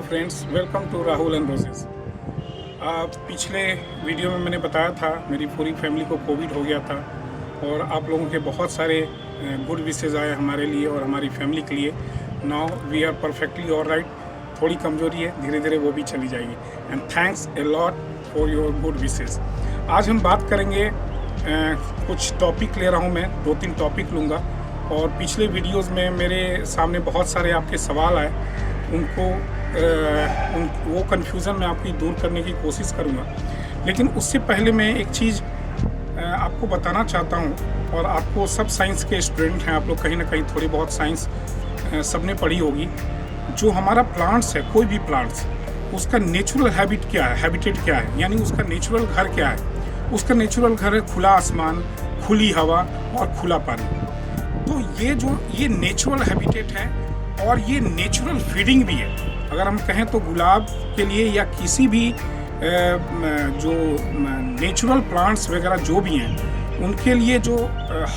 Friends, welcome to Rahul and roses. पिछले video में मैंने बताया था मेरी पूरी फैमिली को कोविड हो गया था और आप लोगों के बहुत सारे गुड विशेज़ आए हमारे लिए और हमारी फैमिली के लिए। Now we are perfectly all right. थोड़ी कमज़ोरी है, धीरे धीरे वो भी चली जाएगी। And thanks a lot for your good wishes. आज हम बात करेंगे, कुछ टॉपिक ले रहा हूँ मैं, 2-3 टॉपिक लूँगा। और पिछले वीडियोज़ में मेरे सामने बहुत सारे आपके सवाल आए, उनको वो कन्फ्यूज़न मैं आपकी दूर करने की कोशिश करूँगा। लेकिन उससे पहले मैं एक चीज़ आपको बताना चाहता हूँ। और आपको सब साइंस के स्टूडेंट हैं, आप लोग कहीं ना कहीं थोड़ी बहुत साइंस सबने पढ़ी होगी। जो हमारा प्लांट्स है, कोई भी प्लांट्स, उसका नेचुरल हैबिटेट क्या है, यानी उसका नेचुरल घर क्या है। उसका नेचुरल घर है खुला आसमान, खुली हवा और खुला पानी। तो ये नेचुरल हैबिटेट है और ये नेचुरल फीडिंग भी है। अगर हम कहें तो गुलाब के लिए या किसी भी जो नेचुरल प्लांट्स वगैरह जो भी हैं, उनके लिए जो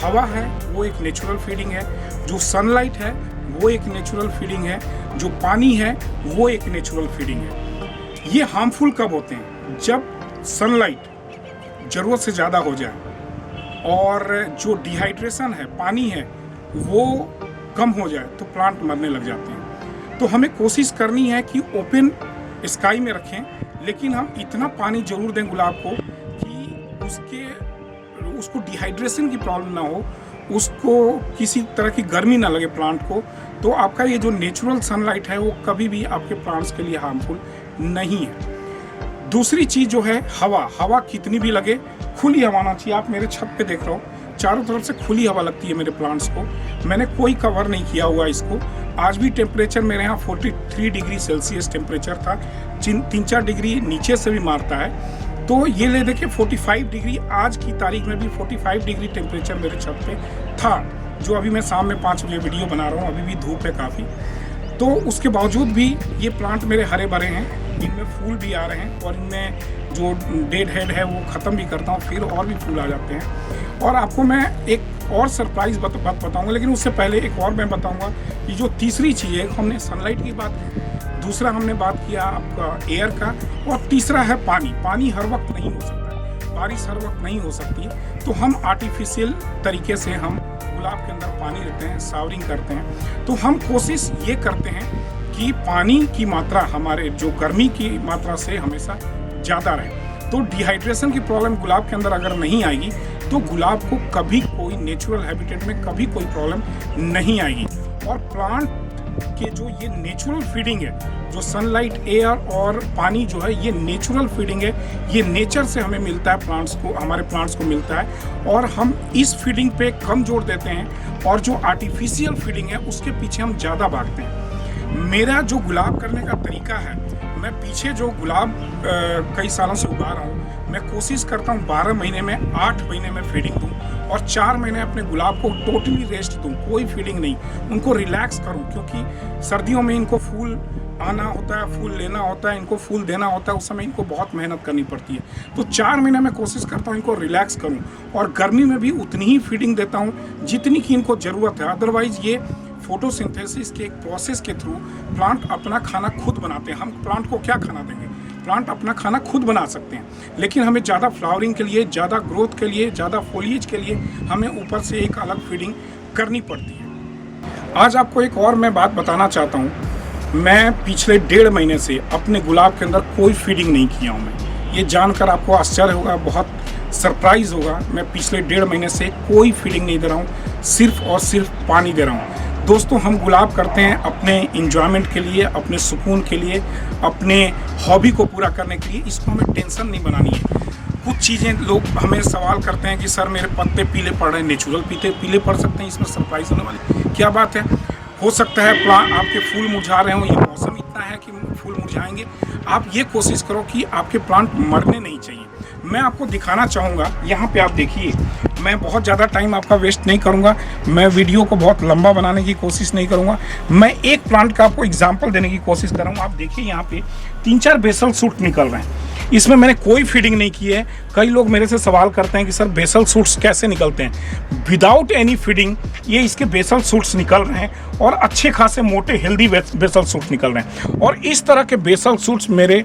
हवा है वो एक नेचुरल फीडिंग है, जो सनलाइट है वो एक नेचुरल फीडिंग है, जो पानी है वो एक नेचुरल फीडिंग है। ये हार्मफुल कब होते हैं? जब सनलाइट ज़रूरत से ज़्यादा हो जाए और जो डिहाइड्रेशन है, पानी है, वो कम हो जाए तो प्लांट मरने लग जाते हैं। तो हमें कोशिश करनी है कि ओपन स्काई में रखें, लेकिन हम इतना पानी जरूर दें गुलाब को कि उसको डिहाइड्रेशन की प्रॉब्लम ना हो, उसको किसी तरह की गर्मी ना लगे प्लांट को। तो आपका ये जो नेचुरल सनलाइट है वो कभी भी आपके प्लांट्स के लिए हार्मफुल नहीं है। दूसरी चीज़ जो है हवा कितनी भी लगे, खुली हवा आना चाहिए। आप मेरे छत पे देख रहे हो, चारों तरफ से खुली हवा लगती है मेरे प्लांट्स को। मैंने कोई कवर नहीं किया हुआ इसको। आज भी टेम्परेचर मेरे यहाँ 43 डिग्री सेल्सियस टेम्परेचर था, 3-4 डिग्री नीचे से भी मारता है। तो ये ले देखिए 45 डिग्री, आज की तारीख में भी 45 डिग्री टेम्परेचर मेरे छत पे था। जो अभी मैं शाम में 5 बजे वीडियो बना रहा हूँ, अभी भी धूप है काफ़ी। तो उसके बावजूद भी ये प्लांट मेरे हरे भरे हैं, इनमें फूल भी आ रहे हैं और इनमें जो डेड हेड है वो ख़त्म भी करता हूँ, फिर और भी फूल आ जाते हैं। और आपको मैं एक और सरप्राइज़ बात बताऊँगा, लेकिन उससे पहले एक और मैं बताऊँगा कि जो तीसरी चीज़ है, हमने सनलाइट की बात, दूसरा हमने बात किया आपका एयर का, और तीसरा है पानी। पानी हर वक्त नहीं हो सकता, बारिश हर वक्त नहीं हो सकती। तो हम आर्टिफिशियल तरीके से हम गुलाब के अंदर पानी देते हैं, सावरिंग करते हैं। तो हम कोशिश ये करते हैं कि पानी की मात्रा हमारे जो गर्मी की मात्रा से हमेशा ज़्यादा रहे। तो डिहाइड्रेशन की प्रॉब्लम गुलाब के अंदर अगर नहीं आएगी तो गुलाब को कभी कोई नेचुरल हैबिटेट में कभी कोई प्रॉब्लम नहीं आएगी। और प्लांट के जो ये नेचुरल फीडिंग है, जो सनलाइट, एयर और पानी जो है, ये नेचुरल फीडिंग है। ये नेचर से हमें मिलता है, प्लांट्स को, हमारे प्लांट्स को मिलता है। और हम इस फीडिंग पे कम जोर देते हैं और जो आर्टिफिशियल फीडिंग है उसके पीछे हम ज़्यादा भागते हैं। मेरा जो गुलाब करने का तरीका है, मैं पीछे जो गुलाब कई सालों से उगा रहा हूँ, मैं कोशिश करता हूँ 12 महीने में 8 महीने में फीडिंग दूँ और 4 महीने अपने गुलाब को टोटली रेस्ट दूँ, कोई फीडिंग नहीं, उनको रिलैक्स करूँ। क्योंकि सर्दियों में इनको फूल आना होता है, फूल लेना होता है, इनको फूल देना होता है, उस समय इनको बहुत मेहनत करनी पड़ती है। तो 4 महीने में कोशिश करता हूँ इनको रिलैक्स करूँ, और गर्मी में भी उतनी ही फीडिंग देता हूँ जितनी की इनको ज़रूरत है। अदरवाइज़ ये फोटोसिंथेसिस के एक प्रोसेस के थ्रू प्लांट अपना खाना खुद बनाते हैं। हम प्लांट को क्या खाना देंगे? प्लांट अपना खाना खुद बना सकते हैं, लेकिन हमें ज़्यादा फ्लावरिंग के लिए, ज़्यादा ग्रोथ के लिए, ज़्यादा फोलिएज के लिए हमें ऊपर से एक अलग फीडिंग करनी पड़ती है। आज आपको एक और मैं बात बताना चाहता हूँ। मैं पिछले 1.5 महीने से अपने गुलाब के अंदर कोई फीडिंग नहीं किया हूँ। मैं ये जानकर आपको आश्चर्य होगा, बहुत सरप्राइज़ होगा। मैं पिछले 1.5 महीने से कोई फीडिंग नहीं दे रहा हूँ, सिर्फ और सिर्फ पानी दे रहा हूँ। दोस्तों, हम गुलाब करते हैं अपने इंजॉयमेंट के लिए, अपने सुकून के लिए, अपने हॉबी को पूरा करने के लिए। इसको हमें टेंशन नहीं बनानी है। कुछ चीज़ें लोग हमें सवाल करते हैं कि सर मेरे पत्ते पीले पड़ रहे हैं। नेचुरल पीले पड़ सकते हैं, इसमें सरप्राइज होने वाली क्या बात है? हो सकता है प्लांट आपके फूल मुरझा रहे हों, ये मौसम इतना है कि फूल मुरझाएंगे। आप ये कोशिश करो कि आपके प्लांट मरने नहीं चाहिए। मैं आपको दिखाना चाहूँगा, यहाँ पे आप देखिए। मैं बहुत ज़्यादा टाइम आपका वेस्ट नहीं करूँगा, मैं वीडियो को बहुत लंबा बनाने की कोशिश नहीं करूँगा। मैं एक प्लांट का आपको एग्जांपल देने की कोशिश कर रहा हूँ। आप देखिए यहाँ पे 3-4 बेसल शूट निकल रहे हैं। इसमें मैंने कोई फीडिंग नहीं की है। कई लोग मेरे से सवाल करते हैं कि सर बेसल सूट्स कैसे निकलते हैं। विदाउट एनी फीडिंग ये इसके बेसल सूट्स निकल रहे हैं और अच्छे खासे मोटे हेल्दी बेसल सूट निकल रहे हैं। और इस तरह के बेसल सूट्स मेरे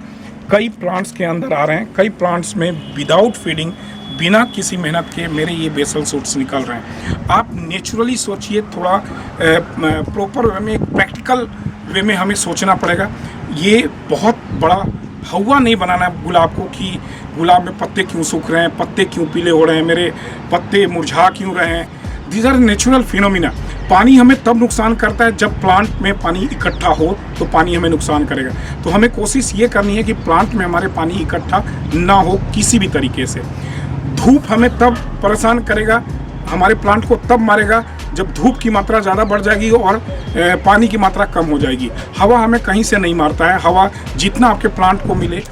कई प्लांट्स के अंदर आ रहे हैं। कई प्लांट्स में विदाउट फीडिंग, बिना किसी मेहनत के मेरे ये बेसल सूट्स निकल रहे हैं। आप नेचुरली सोचिए, थोड़ा प्रॉपर वे में, एक प्रैक्टिकल वे में हमें सोचना पड़ेगा। ये बहुत बड़ा हवा नहीं बनाना है गुलाब को कि गुलाब में पत्ते क्यों सूख रहे हैं, पत्ते क्यों पीले हो रहे हैं, मेरे पत्ते मुरझा क्यों रहे हैं। These are natural phenomena. पानी हमें तब नुकसान करता है जब प्लांट में पानी इकट्ठा हो, तो पानी हमें नुकसान करेगा। तो हमें कोशिश ये करनी है कि प्लांट में हमारे पानी इकट्ठा ना हो किसी भी तरीके से। धूप हमें तब परेशान करेगा, हमारे प्लांट को तब मारेगा जब धूप की मात्रा ज़्यादा बढ़ जाएगी और पानी की मात्रा कम हो जाएगी। हवा हमें कहीं से नहीं मारता है, हवा जितना आपके प्लांट को मिले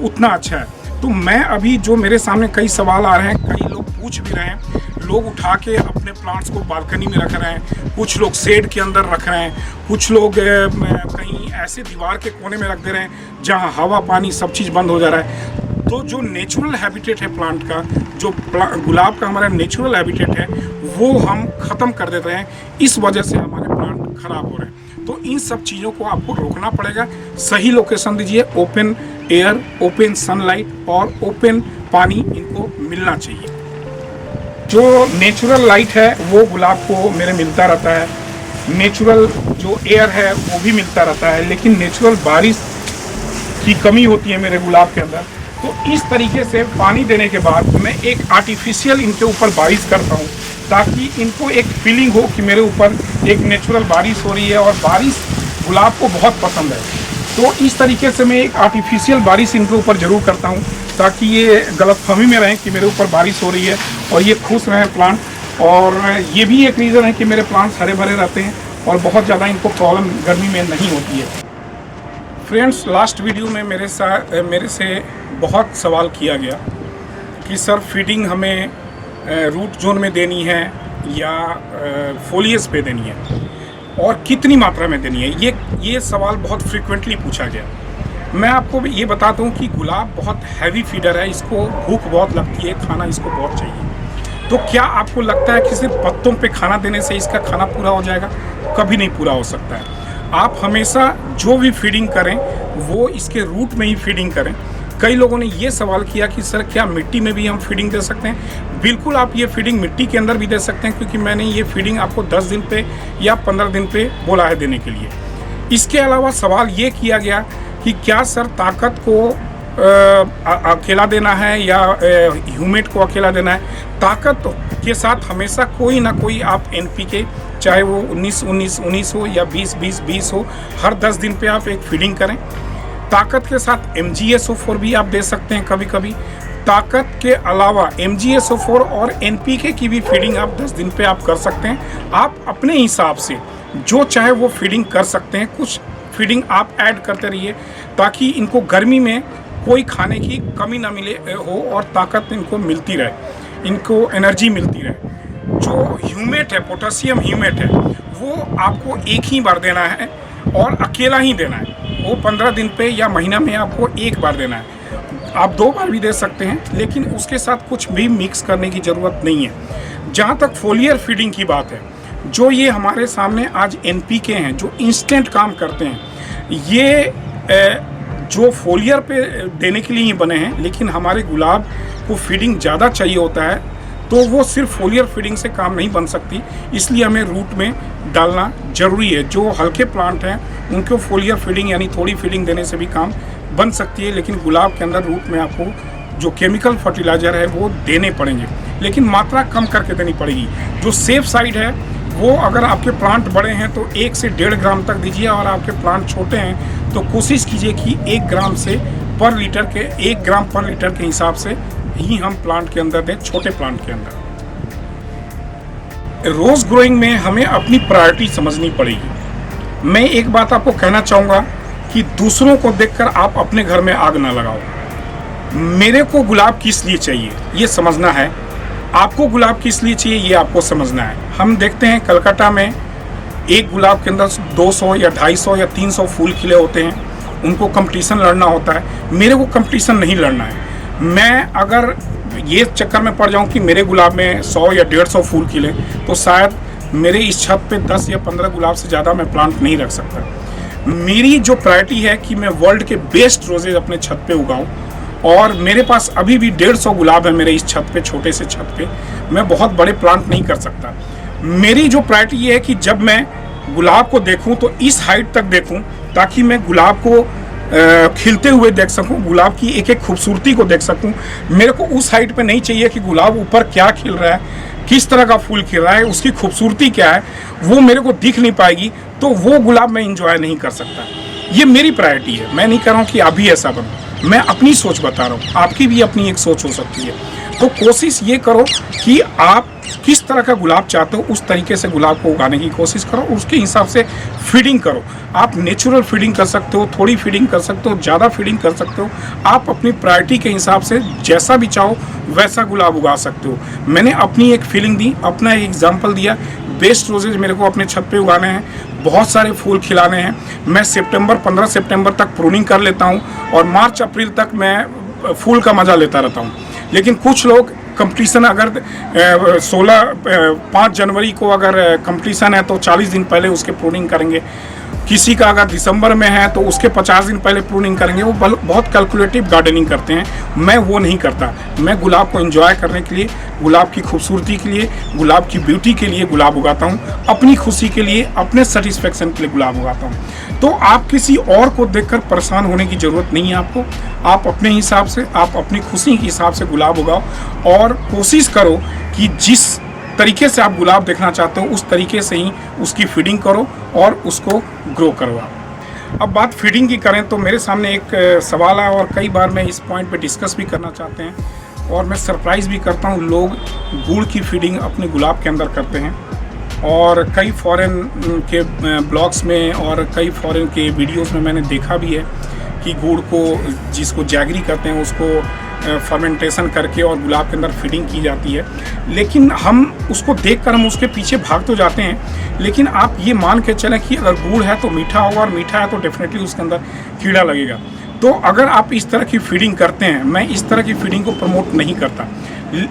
उतना अच्छा है। तो मैं अभी जो मेरे सामने कई सवाल आ रहे हैं, कई लोग पूछ भी रहे हैं, लोग उठा के अपने प्लांट्स को बालकनी में रख रहे हैं, कुछ लोग शेड के अंदर रख रहे हैं, कुछ लोग कहीं ऐसे दीवार के कोने में रख दे रहे हैं जहां हवा पानी सब चीज़ बंद हो जा रहा है। तो जो नेचुरल हैबिटेट है प्लांट का, जो गुलाब का हमारा नेचुरल हैबिटेट है, वो हम ख़त्म कर देते हैं। इस वजह से हमारे प्लांट ख़राब हो रहे हैं। तो इन सब चीज़ों को आपको रोकना पड़ेगा। सही लोकेशन दीजिए, ओपन एयर, ओपन सनलाइट और ओपन पानी इनको मिलना चाहिए। जो नेचुरल लाइट है वो गुलाब को मेरे मिलता रहता है, नेचुरल जो एयर है वो भी मिलता रहता है, लेकिन नेचुरल बारिश की कमी होती है मेरे गुलाब के अंदर। तो इस तरीके से पानी देने के बाद मैं एक आर्टिफिशियल इनके ऊपर बारिश करता हूँ, ताकि इनको एक फीलिंग हो कि मेरे ऊपर एक नेचुरल बारिश हो रही है। और बारिश गुलाब को बहुत पसंद है, तो इस तरीके से मैं एक आर्टिफिशियल बारिश इनके ऊपर ज़रूर करता हूँ, ताकि ये गलतफहमी में रहें कि मेरे ऊपर बारिश हो रही है और ये खुश रहें प्लांट। और ये भी एक रीज़न है कि मेरे प्लांट्स हरे भरे रहते हैं और बहुत ज़्यादा इनको प्रॉब्लम गर्मी में नहीं होती है। फ्रेंड्स, लास्ट वीडियो में मेरे से बहुत सवाल किया गया कि सर फीडिंग हमें रूट जोन में देनी है या फोलियस पे देनी है और कितनी मात्रा में देनी है। ये सवाल बहुत फ्रीक्वेंटली पूछा गया। मैं आपको ये बताता हूँ कि गुलाब बहुत हैवी फीडर है, इसको भूख बहुत लगती है, खाना इसको बहुत चाहिए। तो क्या आपको लगता है कि सिर्फ पत्तों पे खाना देने से इसका खाना पूरा हो जाएगा? कभी नहीं पूरा हो सकता है। आप हमेशा जो भी फीडिंग करें वो इसके रूट में ही फीडिंग करें। कई लोगों ने ये सवाल किया कि सर क्या मिट्टी में भी हम फीडिंग दे सकते हैं? बिल्कुल, आप ये फीडिंग मिट्टी के अंदर भी दे सकते हैं, क्योंकि मैंने ये फीडिंग आपको 10 दिन पे या 15 दिन पे बोला है देने के लिए। इसके अलावा सवाल ये किया गया कि क्या सर ताकत को अकेला देना है या ह्यूमेट को अकेला देना है? ताकत के साथ हमेशा कोई ना कोई आप NPK, चाहे वो 19-19-19 हो या 20-20-20 हो, हर 10 दिन पे आप एक फीडिंग करें। ताकत के साथ MgSO4 भी आप दे सकते हैं कभी कभी। ताकत के अलावा MgSO4 और NPK की भी फीडिंग आप 10 दिन पे आप कर सकते हैं। आप अपने हिसाब से जो चाहे वो फीडिंग कर सकते हैं। कुछ फीडिंग आप ऐड करते रहिए ताकि इनको गर्मी में कोई खाने की कमी ना मिले हो और ताकत इनको मिलती रहे, इनको एनर्जी मिलती रहे। जो ह्यूमेट है, पोटेशियम ह्यूमेट है, वो आपको एक ही बार देना है और अकेला ही देना है। वो 15 दिन पे या महीना में आपको एक बार देना है। आप 2 बार भी दे सकते हैं, लेकिन उसके साथ कुछ भी मिक्स करने की ज़रूरत नहीं है। जहाँ तक फोलियर फीडिंग की बात है, जो ये हमारे सामने आज NPK हैं जो इंस्टेंट काम करते हैं, ये जो फोलियर पे देने के लिए ही बने हैं, लेकिन हमारे गुलाब को फीडिंग ज़्यादा चाहिए होता है, तो वो सिर्फ फोलियर फीडिंग से काम नहीं बन सकती। इसलिए हमें रूट में डालना ज़रूरी है। जो हल्के प्लांट हैं उनको फोलियर फीडिंग यानी थोड़ी फीडिंग देने से भी काम बन सकती है, लेकिन गुलाब के अंदर रूट में आपको जो केमिकल फर्टिलाइज़र है वो देने पड़ेंगे, लेकिन मात्रा कम करके देनी पड़ेगी। जो सेफ साइड है वो, अगर आपके प्लांट बड़े हैं तो 1 से 1.5 ग्राम तक दीजिए, और आपके प्लांट छोटे हैं तो कोशिश कीजिए कि 1 ग्राम से पर लीटर के 1 ग्राम पर लीटर के हिसाब से ही हम प्लांट के अंदर दें, छोटे प्लांट के अंदर। रोज ग्रोइंग में हमें अपनी प्रायोरिटी समझनी पड़ेगी। मैं एक बात आपको कहना चाहूँगा कि दूसरों को देखकर आप अपने घर में आग ना लगाओ। मेरे को गुलाब किस लिए चाहिए ये समझना है, आपको गुलाब किस लिए चाहिए ये आपको समझना है। हम देखते हैं कलकत्ता में एक गुलाब के अंदर 200 या 250 या 300 फूल खिले होते हैं, उनको कंपटीशन लड़ना होता है, मेरे को कंपटीशन नहीं लड़ना है। मैं अगर ये चक्कर में पड़ जाऊं कि मेरे गुलाब में 100 या 150 फूल खिले, तो शायद मेरे इस छत पे 10 या 15 गुलाब से ज़्यादा मैं प्लांट नहीं रख सकता। मेरी जो प्रायोरिटी है कि मैं वर्ल्ड के बेस्ट रोजेज अपने छत पे उगाऊं, और मेरे पास अभी भी 150 गुलाब है मेरे इस छत पे, छोटे से छत पे। मैं बहुत बड़े प्लांट नहीं कर सकता। मेरी जो प्रायोरिटी ये है कि जब मैं गुलाब को देखूं तो इस हाइट तक देखूं, ताकि मैं गुलाब को खिलते हुए देख सकूं, गुलाब की एक एक खूबसूरती को देख सकूं। मेरे को उस हाइट पे नहीं चाहिए कि गुलाब ऊपर क्या खिल रहा है, किस तरह का फूल खिल रहा है, उसकी खूबसूरती क्या है, वो मेरे को दिख नहीं पाएगी, तो वो गुलाब मैं इंजॉय नहीं कर सकता। ये मेरी प्रायोरिटी है। मैं नहीं कह रहा हूँ कि आप भी ऐसा बनो, मैं अपनी सोच बता रहा हूँ। आपकी भी अपनी एक सोच हो सकती है। तो कोशिश ये करो कि आप किस तरह का गुलाब चाहते हो, उस तरीके से गुलाब को उगाने की कोशिश करो। उसके हिसाब से फीडिंग करो। आप नेचुरल फीडिंग कर सकते हो, थोड़ी फीडिंग कर सकते हो, ज़्यादा फीडिंग कर सकते हो। आप अपनी प्रायोरिटी के हिसाब से जैसा भी चाहो वैसा गुलाब उगा सकते हो। मैंने अपनी एक फीलिंग दी, अपना एक एग्जाम्पल दिया। बेस्ट रोजेज मेरे को अपने छत पे उगाने हैं, बहुत सारे फूल खिलाने हैं। मैं 15 सितंबर तक प्रूनिंग कर लेता हूँ, और मार्च अप्रैल तक मैं फूल का मज़ा लेता रहता हूँ। लेकिन कुछ लोग कंपटीशन, अगर 5 जनवरी को अगर कंपटीशन है तो 40 दिन पहले उसके प्रूनिंग करेंगे। किसी का अगर दिसंबर में है तो उसके 50 दिन पहले प्रूनिंग करेंगे। वो बहुत कैलकुलेटिव गार्डनिंग करते हैं। मैं वो नहीं करता। मैं गुलाब को एंजॉय करने के लिए, गुलाब की खूबसूरती के लिए, गुलाब की ब्यूटी के लिए गुलाब उगाता हूँ। अपनी खुशी के लिए, अपने सेटिस्फेक्शन के लिए गुलाब उगाता हूँ। तो आप किसी और को देखकर परेशान होने की ज़रूरत नहीं है आपको। आप अपने हिसाब से, आप अपनी खुशी के हिसाब से गुलाब उगाओ, और कोशिश करो कि जिस तरीके से आप गुलाब देखना चाहते हो उस तरीके से ही उसकी फीडिंग करो और उसको ग्रो करो आप। अब बात फीडिंग की करें तो मेरे सामने एक सवाल है, और कई बार मैं इस पॉइंट पे डिस्कस भी करना चाहते हैं, और मैं सरप्राइज़ भी करता हूँ। लोग गुड़ की फीडिंग अपने गुलाब के अंदर करते हैं, और कई फॉरेन के ब्लॉग्स में और कई फॉरेन के वीडियोस में मैंने देखा भी है कि गुड़ को, जिसको जैगरी कहते हैं, उसको फर्मेंटेशन करके और गुलाब के अंदर फीडिंग की जाती है। लेकिन हम उसको देखकर हम उसके पीछे भाग तो जाते हैं, लेकिन आप ये मान के चलें कि अगर गुड़ है तो मीठा होगा, और मीठा है तो डेफिनेटली उसके अंदर कीड़ा लगेगा। तो अगर आप इस तरह की फीडिंग करते हैं, मैं इस तरह की फीडिंग को प्रमोट नहीं करता,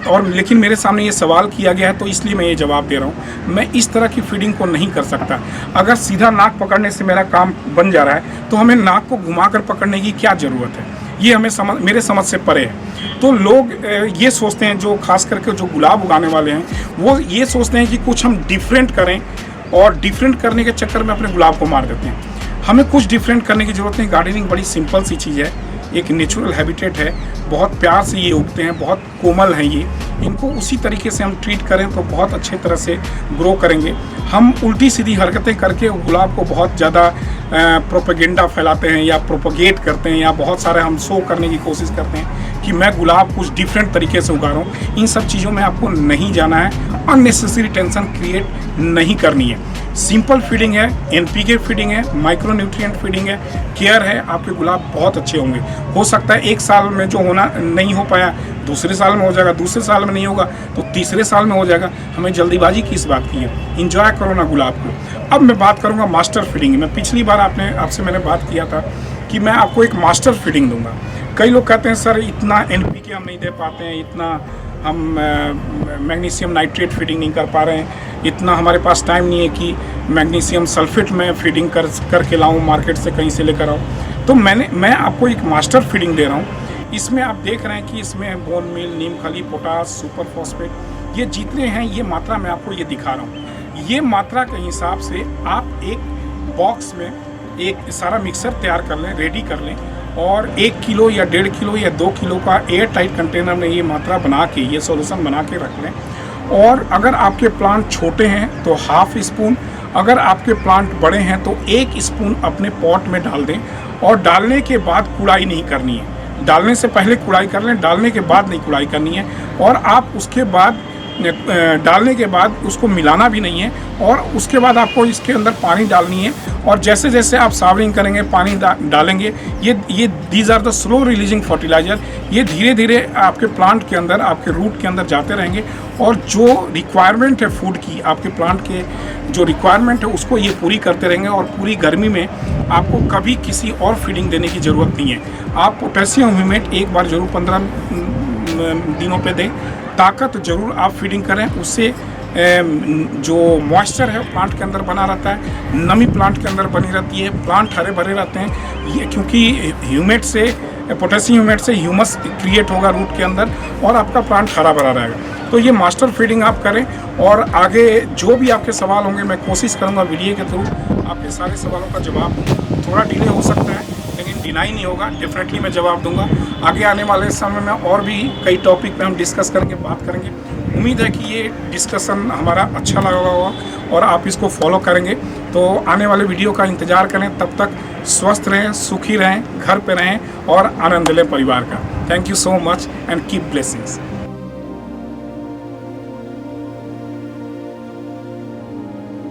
और लेकिन मेरे सामने ये सवाल किया गया है तो इसलिए मैं ये जवाब दे रहा हूँ। मैं इस तरह की फीडिंग को नहीं कर सकता। अगर सीधा नाक पकड़ने से मेरा काम बन जा रहा है तो हमें नाक को घुमाकर पकड़ने की क्या ज़रूरत है? ये हमें मेरे समझ से परे है। तो लोग ये सोचते हैं, जो खास करके जो गुलाब उगाने वाले हैं, वो ये सोचते हैं कि कुछ हम डिफरेंट करें, और डिफरेंट करने के चक्कर में अपने गुलाब को मार देते हैं। हमें कुछ डिफरेंट करने की ज़रूरत नहीं। गार्डनिंग बड़ी सिंपल सी चीज़ है, एक नेचुरल हैबिटेट है। बहुत प्यार से ये उगते हैं, बहुत कोमल हैं ये। इनको उसी तरीके से हम ट्रीट करें तो बहुत अच्छे तरह से ग्रो करेंगे। हम उल्टी सीधी हरकतें करके गुलाब को बहुत ज़्यादा प्रोपेगेंडा फैलाते हैं, या प्रोपोगेट करते हैं, या बहुत सारे हम शो करने की कोशिश करते हैं कि मैं गुलाब कुछ डिफरेंट तरीके से उगा रहा हूँ। इन सब चीज़ों में आपको नहीं जाना है, अननेसेसरी टेंशन क्रिएट नहीं करनी है। सिंपल फीडिंग है, NPK फीडिंग है, माइक्रो न्यूट्रिएंट फीडिंग है, केयर है, आपके गुलाब बहुत अच्छे होंगे। हो सकता है एक साल में जो होना नहीं हो पाया दूसरे साल में हो जाएगा, दूसरे साल में नहीं होगा तो तीसरे साल में हो जाएगा। हमें जल्दीबाजी किस बात की है? इंजॉय करो ना गुलाब को। अब मैं बात करूँगा मास्टर फीडिंग। मैं पिछली बार आपसे मैंने बात किया था कि मैं आपको एक मास्टर फीडिंग दूंगा। कई लोग कहते हैं सर इतना NPK हम नहीं दे पाते हैं, इतना हम मैग्नीशियम नाइट्रेट फीडिंग नहीं कर पा रहे हैं, इतना हमारे पास टाइम नहीं है कि मैग्नीशियम सल्फेट में फीडिंग करके लाऊं, मार्केट से कहीं से लेकर आऊं। तो मैं आपको एक मास्टर फीडिंग दे रहा हूं। इसमें आप देख रहे हैं कि इसमें बोन मील, नीम खली, पोटास, सुपर फॉस्फेट, ये जितने हैं ये मात्रा मैं आपको ये दिखा रहा हूँ। ये मात्रा के हिसाब से आप एक बॉक्स में एक सारा मिक्सर तैयार कर लें, रेडी कर लें, और 1 किलो या 1.5 किलो या 2 किलो का एयर टाइट कंटेनर में ये मात्रा बना के, ये सॉल्यूशन बना के रख लें। और अगर आपके प्लांट छोटे हैं तो ½ स्पून, अगर आपके प्लांट बड़े हैं तो 1 स्पून अपने पॉट में डाल दें। और डालने के बाद कुड़ाई नहीं करनी है। डालने से पहले कुड़ाई कर लें, डालने के बाद नहीं कुड़ाई करनी है। और आप उसके बाद डालने के बाद उसको मिलाना भी नहीं है, और उसके बाद आपको इसके अंदर पानी डालनी है। और जैसे जैसे आप सावरिंग करेंगे, पानी डालेंगे, ये these are the slow releasing fertiliser. ये धीरे धीरे आपके प्लांट के अंदर, आपके रूट के अंदर जाते रहेंगे, और जो रिक्वायरमेंट है फूड की, आपके प्लांट के जो रिक्वायरमेंट है उसको ये पूरी करते रहेंगे। और पूरी गर्मी में आपको कभी किसी और फीडिंग देने की ज़रूरत नहीं है। आप पोटेशियम ह्यूमेट एक बार जरूर 15 दिनों पे दें। ताकत जरूर आप फीडिंग करें, उससे जो मॉइस्चर है प्लांट के अंदर बना रहता है, नमी प्लांट के अंदर बनी रहती है, प्लांट हरे भरे रहते हैं। ये क्योंकि ह्यूमेट से, पोटेशियम ह्यूमेट से ह्यूमस क्रिएट होगा रूट के अंदर, और आपका प्लांट हरा भरा रहेगा। तो ये मास्टर फीडिंग आप करें, और आगे जो भी आपके सवाल होंगे मैं कोशिश करूँगा वीडियो के थ्रू आपके सारे सवालों का जवाब दूँ। थोड़ा डिले हो सकता है लेकिन डिनाई नहीं होगा, डेफिनेटली मैं जवाब दूंगा। आगे आने वाले समय में और भी कई टॉपिक पे हम डिस्कस करेंगे, बात करेंगे। उम्मीद है कि ये डिस्कशन हमारा अच्छा लगा होगा और आप इसको फॉलो करेंगे। तो आने वाले वीडियो का इंतज़ार करें। तब तक स्वस्थ रहें, सुखी रहें, घर पे रहें और आनंद लें परिवार का। Thank you so much and keep blessings.